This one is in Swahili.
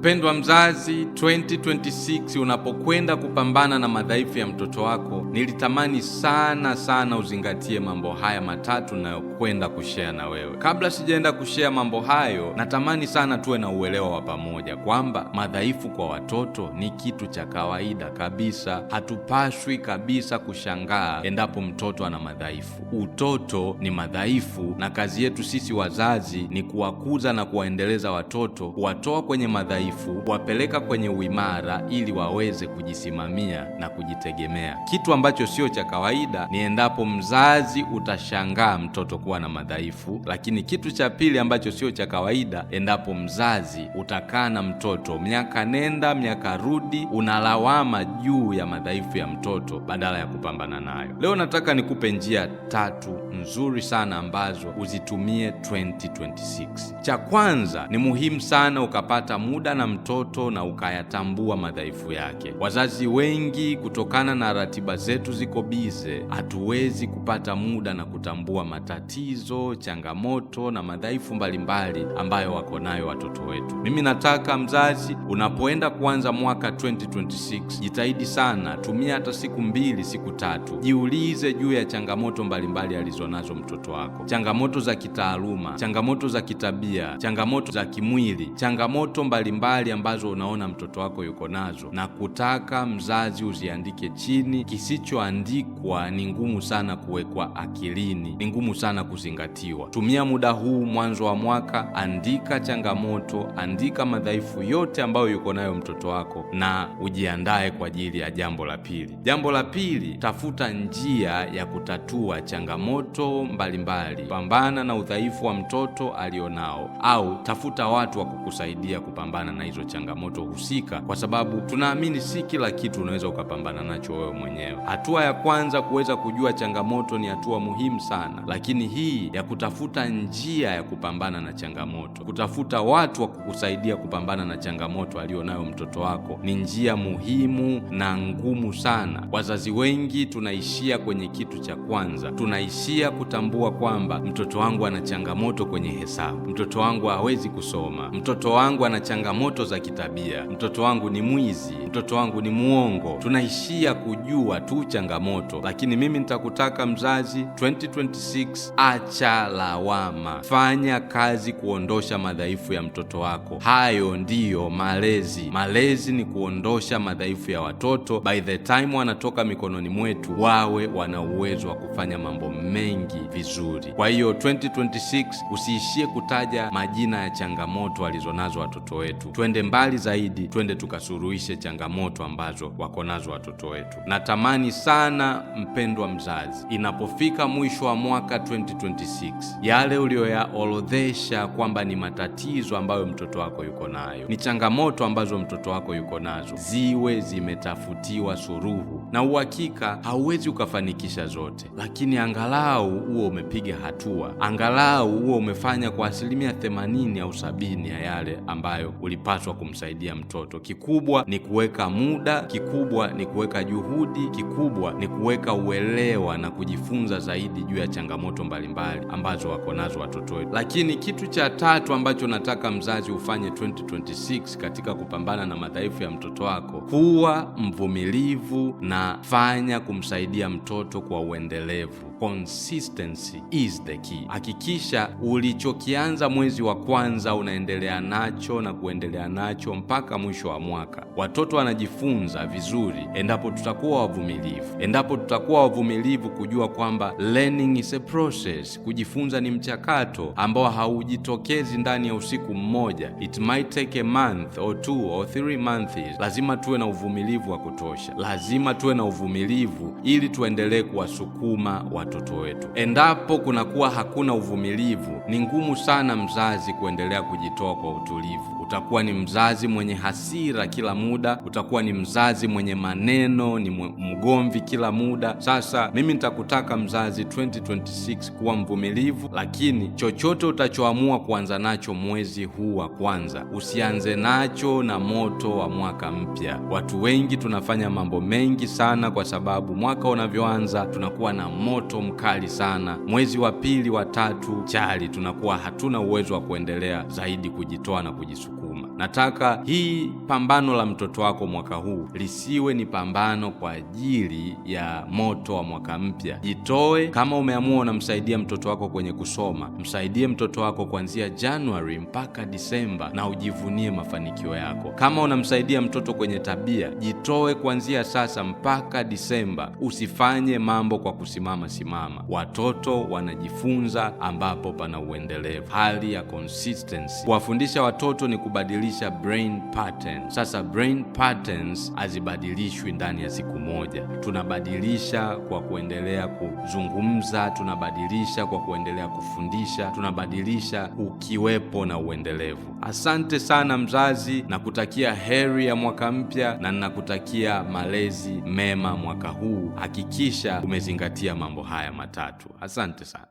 Mpendwa mzazi, 2026 unapokwenda kupambana na madhaifu ya mtoto wako, nilitamani sana uzingatie mambo haya matatu ninayokwenda kushare na wewe. Kabla sijaenda kushare mambo hayo, natamani sana tuwe na uelewa wa pamoja kwamba madhaifu kwa watoto ni kitu cha kawaida kabisa. Hatupaswi kabisa kushangaa endapo mtoto ana madhaifu. Utoto ni madhaifu, na kazi yetu sisi wazazi ni kuwakuza na kuwaendeleza watoto, kuwatoa kwenye madhaifu, kuwapeleka kwenye uimara ili waweze kujisimamia na kujitegemea. Kitu ambacho sio cha kawaida ni endapo mzazi utashangaa mtoto kuwa na madhaifu. Lakini kitu cha pili ambacho sio cha kawaida, endapo mzazi utakaa na mtoto miaka nenda miaka rudi, unalawama juu ya madhaifu ya mtoto badala ya kupambana nayo. Leo nataka nikupe njia tatu nzuri sana ambazo uzitumie 2026. Cha kwanza, ni muhimu sana ukapata muda na mtoto na ukayatambua madhaifu yake. Wazazi wengi kutokana na ratiba zetu ziko bize, hatuwezi kupata muda na kutambua matatizo, changamoto na madhaifu mbalimbali ambayo wako nayo watoto wetu. Mimi nataka mzazi, unapoenda kuanza mwaka 2026, jitahidi sana, tumia hata siku 2, siku 3, jiulize juu ya changamoto mbalimbali alizonazo mtoto wako. Changamoto za kitaaluma, changamoto za kitabia, changamoto za kimwili, changamoto mbalimbali ambazo unaona mtoto wako yuko nazo, na kutaka mzazi uziandike chini. Kisichoandikwa ni ngumu sana kuwekwa akilini, ni ngumu sana kuzingatiwa. Tumia muda huu mwanzo wa mwaka, andika changamoto, andika madhaifu yote ambayo yuko nayo mtoto wako, na ujiandae kwa ajili ya jambo la pili. Jambo la pili, tafuta njia ya kutatua changamoto mbalimbali. Pambana na udhaifu wa mtoto alionao, au tafuta watu wa kukusaidia kupambana na hizo changamoto husika, kwa sababu tunaamini si kila kitu unaweza ukapambana nacho wewe mwenyewe. Hatua ya kwanza kuweza kujua changamoto ni hatua muhimu sana, lakini hii ya kutafuta njia ya kupambana na changamoto, kutafuta watu wa kukusaidia kupambana na changamoto alionayo mtoto wako, ni njia muhimu na ngumu sana. Wazazi wengi tunaishia kwenye kitu cha kwanza, tunaishia kutambua kwamba mtoto wangu ana changamoto kwenye hesabu, mtoto wangu hawezi kusoma, mtoto wangu ana changamoto za kitabia, mtoto wangu ni mwizi, mtoto wangu ni muongo. Tunaishia kujua tu changamoto, lakini mimi nitakutaka mzazi, 2026, acha lawama, fanya kazi kuondosha madhaifu ya mtoto wako. Hayo ndiyo malezi. Malezi ni kuondosha madhaifu ya watoto. By the time wanatoka mikononi mwetu, wawe wana uwezo wa kufanya mambo mengi vizuri. Kwa hiyo 2026 usiishie kutaja majina ya changamoto alizonazo watoto wetu. Twende mbali zaidi, twende tukasuluhishe changamoto ambazo wako nazo watoto wetu. Natamani sana mpendwa mzazi, inapofika mwisho wa mwaka 2026, yale uliyoyaorodhesha kwamba ni matatizo ambayo mtoto wako yuko nayo, ni changamoto ambazo mtoto wako yuko nazo, ziwe zimetafutiwa suluhu. Na uhakika hauwezi ukafanikisha zote, lakini angalau huo umepiga hatua, angalau huo umefanya kwa 80% au 70% ya yale ambayo ulipaswa kumsaidia mtoto. Kikubwa ni kuweka muda, kikubwa ni kuweka juhudi, kikubwa ni kuweka uelewa na kujifunza zaidi juu ya changamoto mbalimbali ambazo wako nazo watoto wetu. Lakini kitu cha tatu ambacho nataka mzazi ufanye 2026 katika kupambana na madhaifu ya mtoto wako, kuwa mvumilivu na fanya kumsaidia mtoto kwa uendelevu. Consistency is the key. Hakikisha ulichokianza mwezi wa kwanza unaendelea nacho na kuendelea nacho mpaka mwisho wa mwaka. Watoto wanajifunza vizuri endapo tutakuwa wavumilivu, endapo tutakuwa wavumilivu kujua kwamba learning is a process. Kujifunza ni mchakato ambao haujitokezi ndani ya usiku mmoja. It might take a month or 2 or 3 months. Lazima tuwe na uvumilivu wa kutosha, lazima tuwe na uvumilivu ili tuendelee kuwasukuma watoto wetu. Endapo kunakuwa hakuna uvumilivu, ni ngumu sana mzazi kuendelea kujitoa kwa utulivu. Utakuwa ni mzazi mwenye hasira kila muda, utakuwa ni mzazi mwenye maneno, ni mgomvi kila muda. Sasa mimi nitakutaka mzazi 2026 kuwa mvumilivu, lakini chochote utachoamua kuanza nacho mwezi huu wa kwanza, usianze nacho na moto wa mwaka mpya. Watu wengi tunafanya mambo mengi sana kwa sababu mwaka unavyoanza tunakuwa na moto mkali sana. Mwezi wa pili, wa tatu chali tunakuwa hatuna uwezo wa kuendelea zaidi kujitoa na kujisukuma. Nataka hii pambano la mtoto wako mwaka huu lisiwe ni pambano kwa ajili ya moto wa mwaka mpya. Jitoe. Kama umeamua unamsaidia mtoto wako kwenye kusoma, msaidie mtoto wako kuanzia Januari mpaka Disemba na ujivunie mafanikio yako. Kama unamsaidia mtoto kwenye tabia, jitoe kuanzia sasa mpaka Disemba. Usifanye mambo kwa kusimama simama. Watoto wanajifunza ambapo pana uendelevu, hali ya consistency. Kuwafundisha watoto ni kubadilisha brain patterns. Sasa brain patterns hazibadilishwi ndani ya siku moja. Tunabadilisha kwa kuendelea kuzungumza, tunabadilisha kwa kuendelea kufundisha, tunabadilisha ukiwepo na uendelevu. Asante sana mzazi, na kutakia heri ya mwaka mpya, na ninakutakia malezi mema mwaka huu. Hakikisha umezingatia mambo haya matatu. Asante sana.